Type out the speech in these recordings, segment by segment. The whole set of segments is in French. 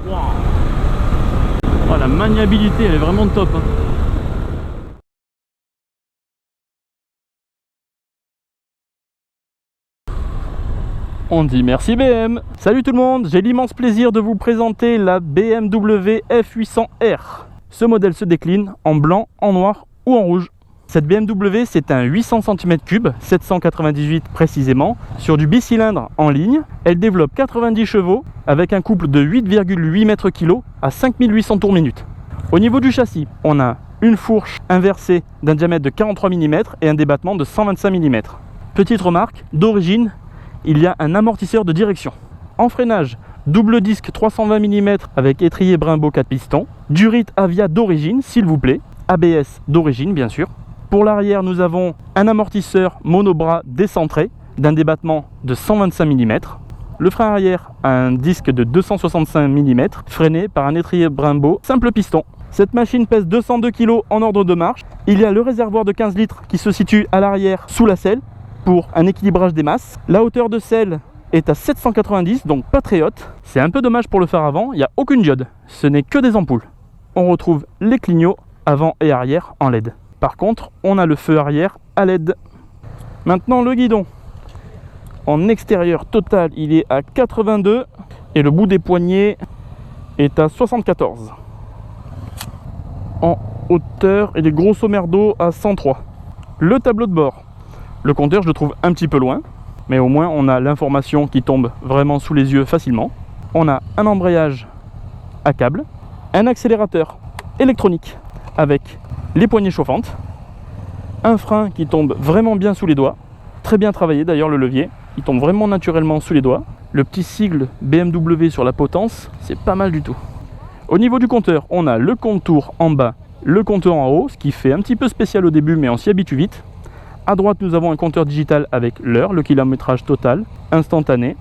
Wow. Oh, la maniabilité, elle est vraiment top, hein. On dit merci BM. Salut tout le monde, j'ai l'immense plaisir de vous présenter la BMW F800R. Ce modèle se décline en blanc, en noir ou en rouge. Cette BMW, c'est un 800 cm3, 798 précisément, sur du bicylindre en ligne. Elle développe 90 chevaux avec un couple de 8,8 m/kg à 5800 tours minute. Au niveau du châssis, on a une fourche inversée d'un diamètre de 43 mm et un débattement de 125 mm. Petite remarque, d'origine, il y a un amortisseur de direction. En freinage, double disque 320 mm avec étrier Brembo 4 pistons. Durite Avia d'origine, s'il vous plaît. ABS d'origine, bien sûr. Pour l'arrière, nous avons un amortisseur monobras décentré d'un débattement de 125 mm. Le frein arrière a un disque de 265 mm freiné par un étrier Brembo simple piston. Cette machine pèse 202 kg en ordre de marche. Il y a le réservoir de 15 litres qui se situe à l'arrière sous la selle pour un équilibrage des masses. La hauteur de selle est à 790, donc pas très haute. C'est un peu dommage pour le phare avant, il n'y a aucune diode, ce n'est que des ampoules. On retrouve les clignots avant et arrière en LED. Par contre, on a le feu arrière à LED. Maintenant le guidon. En extérieur total, il est à 82 et le bout des poignets est à 74. En hauteur, il est grosso merdo à 103. Le tableau de bord. Le compteur, je le trouve un petit peu loin, mais au moins on a l'information qui tombe vraiment sous les yeux facilement. On a un embrayage à câble, un accélérateur électronique avec les poignées chauffantes, un frein qui tombe vraiment bien sous les doigts, très bien travaillé d'ailleurs le levier, il tombe vraiment naturellement sous les doigts. Le petit sigle BMW sur la potence, c'est pas mal du tout. Au niveau du compteur, on a le compte-tours en bas, le compteur en haut, ce qui fait un petit peu spécial au début, mais on s'y habitue vite. À droite, nous avons un compteur digital avec l'heure, le kilométrage total, instantané,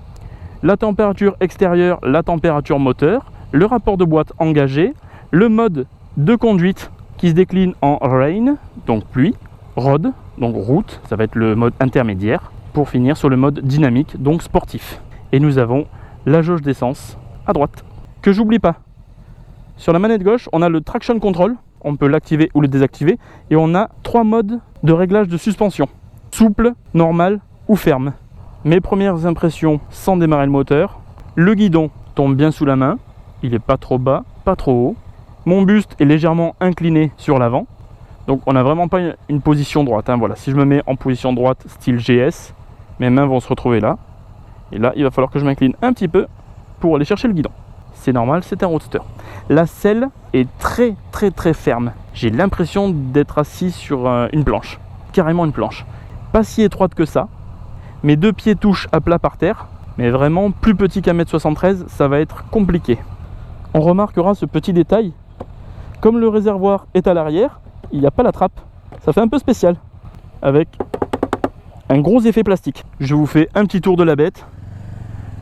la température extérieure, la température moteur, le rapport de boîte engagé, le mode de conduite qui se décline en rain, donc pluie, road, donc route, ça va être le mode intermédiaire, pour finir sur le mode dynamique, donc sportif. Et nous avons la jauge d'essence à droite, que j'oublie pas. Sur la manette gauche, on a le traction control, on peut l'activer ou le désactiver, et on a 3 modes de réglage de suspension, souple, normal ou ferme. Mes premières impressions sans démarrer le moteur, le guidon tombe bien sous la main, il n'est pas trop bas, pas trop haut, mon buste est légèrement incliné sur l'avant, donc on n'a vraiment pas une position droite, hein. Voilà, si je me mets en position droite style GS, mes mains vont se retrouver là, et là il va falloir que je m'incline un petit peu pour aller chercher le guidon. C'est normal, c'est un roadster. La selle est très ferme. J'ai l'impression d'être assis sur une planche, carrément une planche. Pas si étroite que ça. Mes 2 pieds touchent à plat par terre, mais vraiment plus petit qu'un m 73, ça va être compliqué. On remarquera ce petit détail. Comme le réservoir est à l'arrière, il n'y a pas la trappe. Ça fait un peu spécial, avec un gros effet plastique. Je vous fais un petit tour de la bête,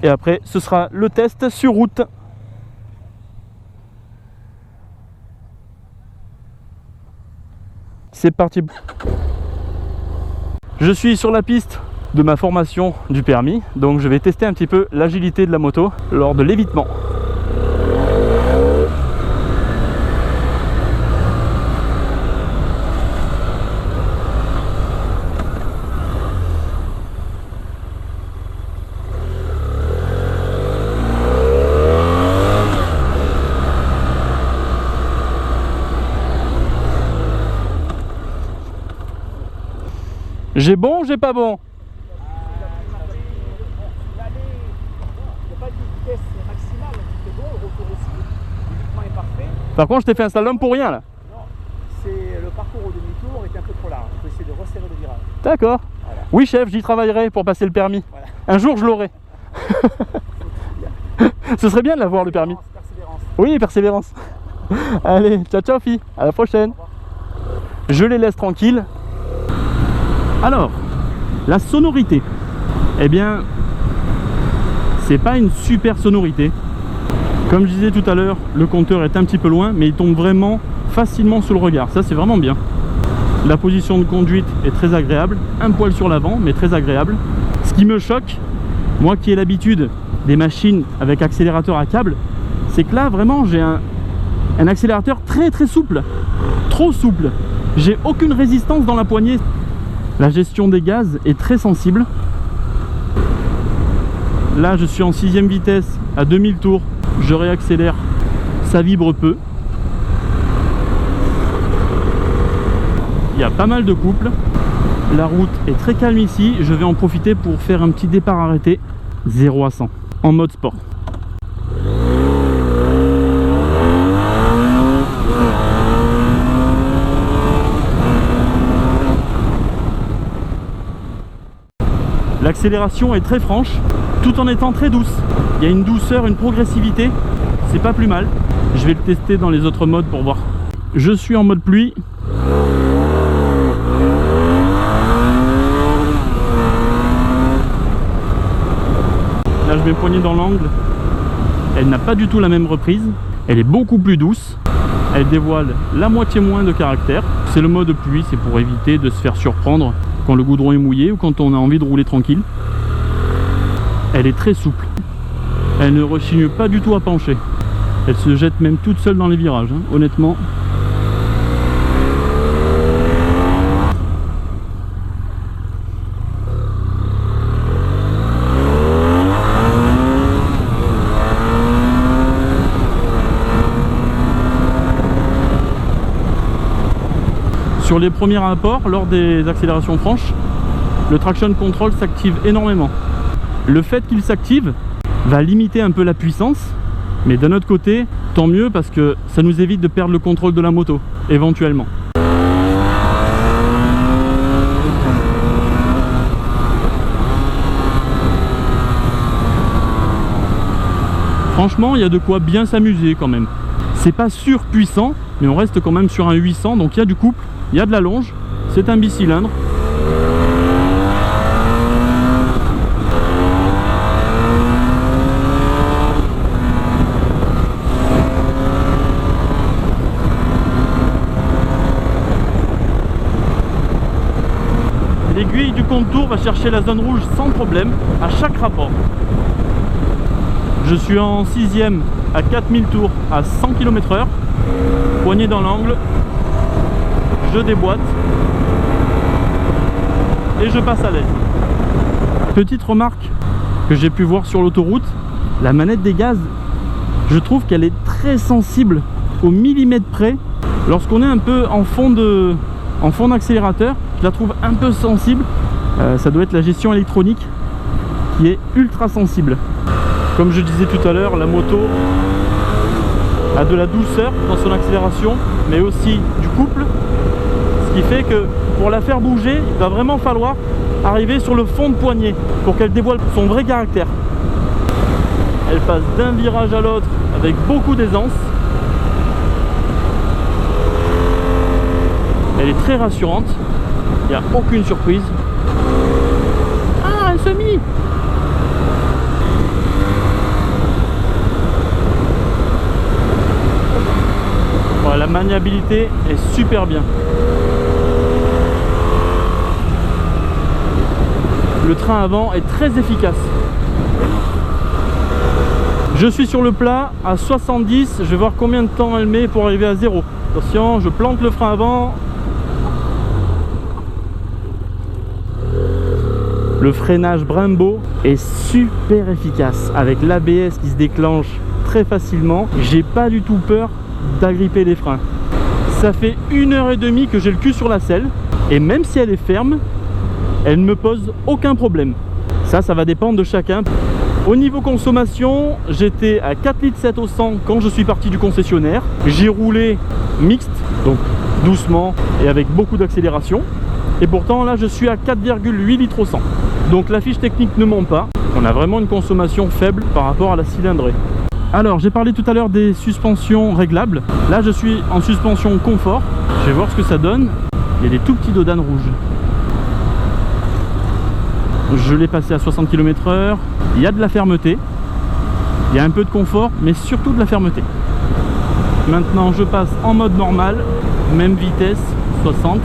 et après ce sera le test sur route. C'est parti. Je suis sur la piste de ma formation du permis, donc je vais tester un petit peu l'agilité de la moto lors de l'évitement. J'ai bon ou j'ai pas bon? Par contre, je t'ai fait un slalom pour rien là. Non, c'est le parcours au demi-tour est un peu trop large. Il faut essayer de resserrer le virage. D'accord. Voilà. Oui chef, j'y travaillerai pour passer le permis. Voilà. Un jour je l'aurai. Ce serait bien de l'avoir le permis. Persévérance. Oui, persévérance. Allez, ciao ciao filles, à la prochaine. Je les laisse tranquilles. Alors, la sonorité. Eh bien, c'est pas une super sonorité. Comme je disais tout à l'heure, le compteur est un petit peu loin, mais il tombe vraiment facilement sous le regard. Ça, c'est vraiment bien. La position de conduite est très agréable, un poil sur l'avant, mais très agréable. Ce qui me choque, moi qui ai l'habitude des machines avec accélérateur à câble, c'est que là vraiment j'ai un accélérateur très souple, trop souple. J'ai aucune résistance dans la poignée. La gestion des gaz est très sensible. Là je suis en 6e vitesse à 2000 tours, je réaccélère, ça vibre peu. Il y a pas mal de couples. La route est très calme ici, je vais en profiter pour faire un petit départ arrêté 0 à 100 en mode sport. L'accélération est très franche tout en étant très douce. Il y a une douceur, une progressivité, c'est pas plus mal. Je vais le tester dans les autres modes pour voir. Je suis en mode pluie. Là je mets poignée dans l'angle. Elle n'a pas du tout la même reprise. Elle est beaucoup plus douce. Elle dévoile la moitié moins de caractère. C'est le mode pluie, c'est pour éviter de se faire surprendre quand le goudron est mouillé ou quand on a envie de rouler tranquille. Elle est très souple. Elle ne rechigne pas du tout à pencher. Elle se jette même toute seule dans les virages, hein, honnêtement. Sur les premiers rapports, lors des accélérations franches, le traction control s'active énormément. Le fait qu'il s'active va limiter un peu la puissance, mais d'un autre côté, tant mieux parce que ça nous évite de perdre le contrôle de la moto, éventuellement. Franchement, il y a de quoi bien s'amuser quand même. C'est pas surpuissant, mais on reste quand même sur un 800, donc il y a du couple. Il y a de la longe, c'est un bicylindre. L'aiguille du contour va chercher la zone rouge sans problème à chaque rapport. Je suis en 6e à 4000 tours à 100 km/h, poignée dans l'angle. Je déboîte et je passe à l'aise. Petite remarque que j'ai pu voir sur l'autoroute, la manette des gaz, je trouve qu'elle est très sensible au millimètre près. Lorsqu'on est un peu en fond d'accélérateur, je la trouve un peu sensible. Ça doit être la gestion électronique qui est ultra sensible. Comme je disais tout à l'heure, la moto a de la douceur dans son accélération, mais aussi du couple. Ce qui fait que pour la faire bouger, il va vraiment falloir arriver sur le fond de poignée pour qu'elle dévoile son vrai caractère. Elle passe d'un virage à l'autre avec beaucoup d'aisance. Elle est très rassurante, il n'y a aucune surprise. Ah, un semi! Voilà, la maniabilité est super bien. Le train avant est très efficace. Je suis sur le plat à 70, je vais voir combien de temps elle met pour arriver à 0. Attention, je plante le frein avant. Le freinage Brembo est super efficace avec l'ABS qui se déclenche très facilement. J'ai pas du tout peur d'agripper les freins. Ça fait 1h30 que j'ai le cul sur la selle et même si elle est ferme, elle ne me pose aucun problème. Ça va dépendre de chacun. Au niveau consommation, j'étais à 4,7 litres au 100 quand je suis parti du concessionnaire. J'ai roulé mixte, donc doucement et avec beaucoup d'accélération. Et pourtant là je suis à 4,8 litres au 100. Donc la fiche technique ne ment pas. On a vraiment une consommation faible par rapport à la cylindrée. Alors j'ai parlé tout à l'heure des suspensions réglables. Là je suis en suspension confort. Je vais voir ce que ça donne. Il y a des tout petits dodanes rouges. Je l'ai passé à 60 km/h. Il y a de la fermeté. Il y a un peu de confort, mais surtout de la fermeté. Maintenant je passe en mode normal. Même vitesse, 60.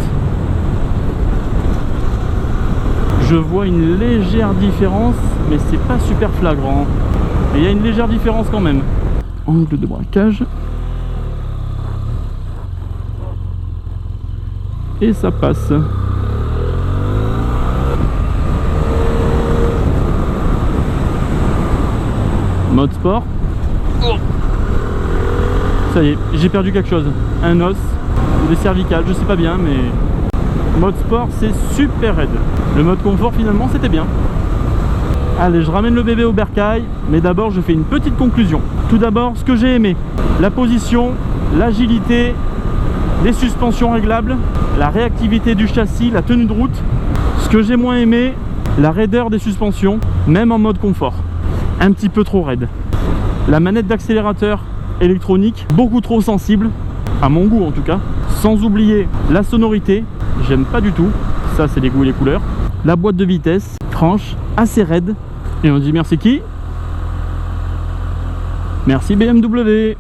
Je vois une légère différence, mais c'est pas super flagrant. Mais il y a une légère différence quand même. Angle de braquage. Et ça passe. Mode sport. Oh, ça y est, j'ai perdu quelque chose. Un os ou des cervicales, je sais pas bien, mais mode sport c'est super raide. Le mode confort finalement c'était bien. Allez, je ramène le bébé au bercail, mais d'abord je fais une petite conclusion. Tout d'abord, ce que j'ai aimé, la position, l'agilité, les suspensions réglables, la réactivité du châssis, la tenue de route. Ce que j'ai moins aimé, la raideur des suspensions, même en mode confort. Un petit peu trop raide. La manette d'accélérateur électronique, beaucoup trop sensible, à mon goût en tout cas. Sans oublier la sonorité, j'aime pas du tout. Ça c'est les goûts et les couleurs. La boîte de vitesse, tranche, assez raide. Et on dit merci qui? Merci BMW.